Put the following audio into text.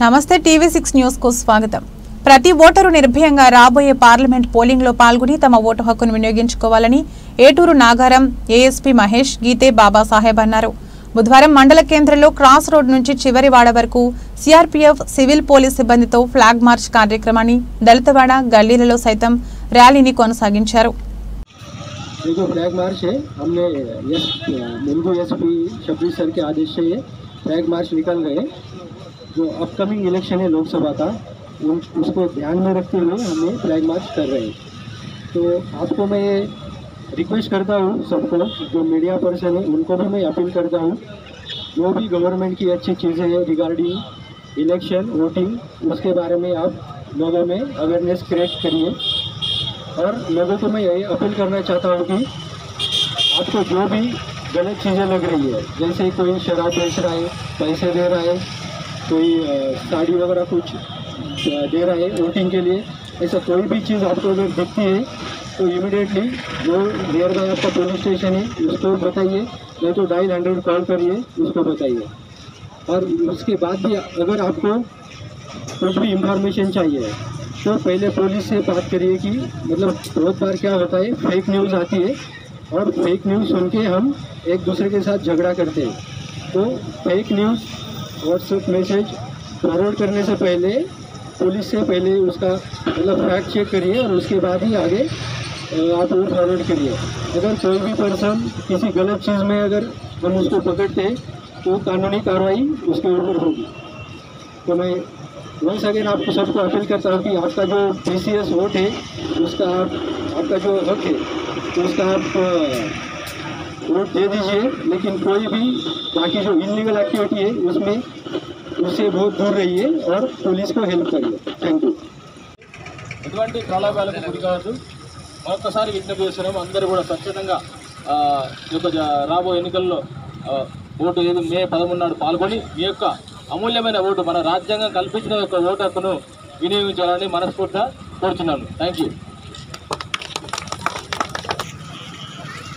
నమస్తే టీవీ6 న్యూస్ కు స్వాగతం। ప్రతి ఓటరు నిర్భయంగా రాబోయే పార్లమెంట్ పోలింగ్ లో పాల్గొని తమ ఓటు హక్కును వినియోగించుకోవాలని ఏటూరు నాగారం ఏఎస్పీ మహేష్ గీతే బాబాసాహెబ్ అన్నారు। బుధవారం మండల కేంద్రంలో క్రాస్ రోడ్ నుంచి చివరి వాడ వరకు సిఆర్పీఎఫ్ సివిల్ పోలీస్ సిబ్బందితో ఫ్లాగ్ మార్చ్ కార్యక్రమాన్ని దళితవాడ గల్లీలలో సైతం ర్యాలీని కొనసాగించారు। ये जो फ्लैग मार्च है हमने मुलुगु एसपी शबरीर सर के आदेश से ये फ्लैग मार्च निकल गए। जो अपकमिंग इलेक्शन है लोकसभा का उसको ध्यान में रखते हुए हम ये फ्लैग मार्च कर रहे हैं। तो आपको मैं ये रिक्वेस्ट करता हूँ, सबको जो मीडिया पर्सन है उनको भी मैं अपील करता हूँ, जो भी गवर्नमेंट की अच्छी चीज़ें हैं रिगार्डिंग इलेक्शन वोटिंग उसके बारे में आप लोगों में अवेयरनेस क्रिएट करिए। और लोगों को मैं यही अपील करना चाहता हूँ कि आपको जो भी गलत चीज़ें लग रही है, जैसे कोई शराब बेच रहा है, पैसे दे रहा है, कोई साड़ी वगैरह कुछ दे रहा है वोटिंग के लिए, ऐसा कोई भी चीज़ आपको अगर दिखती है तो इमीडिएटली जो नियर बाय आपका पुलिस स्टेशन है उसको बताइए, नहीं तो डायल 100 कॉल करिए, उसको बताइए। और उसके बाद भी अगर आपको कुछ भी इंफॉर्मेशन चाहिए तो पहले पुलिस से बात करिए कि मतलब बहुत बार क्या होता है फेक न्यूज़ आती है और फेक न्यूज़ सुन के हम एक दूसरे के साथ झगड़ा करते हैं। तो fake news WhatsApp message forward करने से पहले पुलिस से पहले उसका मतलब फैक्ट चेक करिए और उसके बाद ही आगे आप वो फॉरवर्ड करिए। अगर कोई भी पर्सन किसी गलत चीज़ में अगर हम उसको पकड़ते हैं तो कानूनी कार्रवाई उसके ऊपर होगी। तो मैं वंस अगेन आपको सबको अपील करता हूँ कि आपका जो प्रीसियस वोट है उसका आपका जो हक है तो उसका आप वोट दे दीजिए, लेकिन कोई भी बाकी जो इलीगल एक्टिविटी है उसमें उससे बहुत दूर रहिए और पुलिस को हेल्प करिए। Thank you. ఎటువంటి ప్రలోభాలకు గురి కావద్దు। మరొకసారి విజ్ఞప్తి చేస్తున్నాము, అందరూ కూడా స్వచ్ఛందంగా ఈ యొక్క రాబోయే ఎన్నికల్లో ఓటు మే 13 నాడు పాల్గొని మీ యొక్క అమూల్యమైన ఓటు మన రాజ్యాంగం కల్పించిన యొక్క ఓటు హక్కును వినియోగించాలని మనస్ఫూర్తిగా కోరుతున్నాను। Thank you.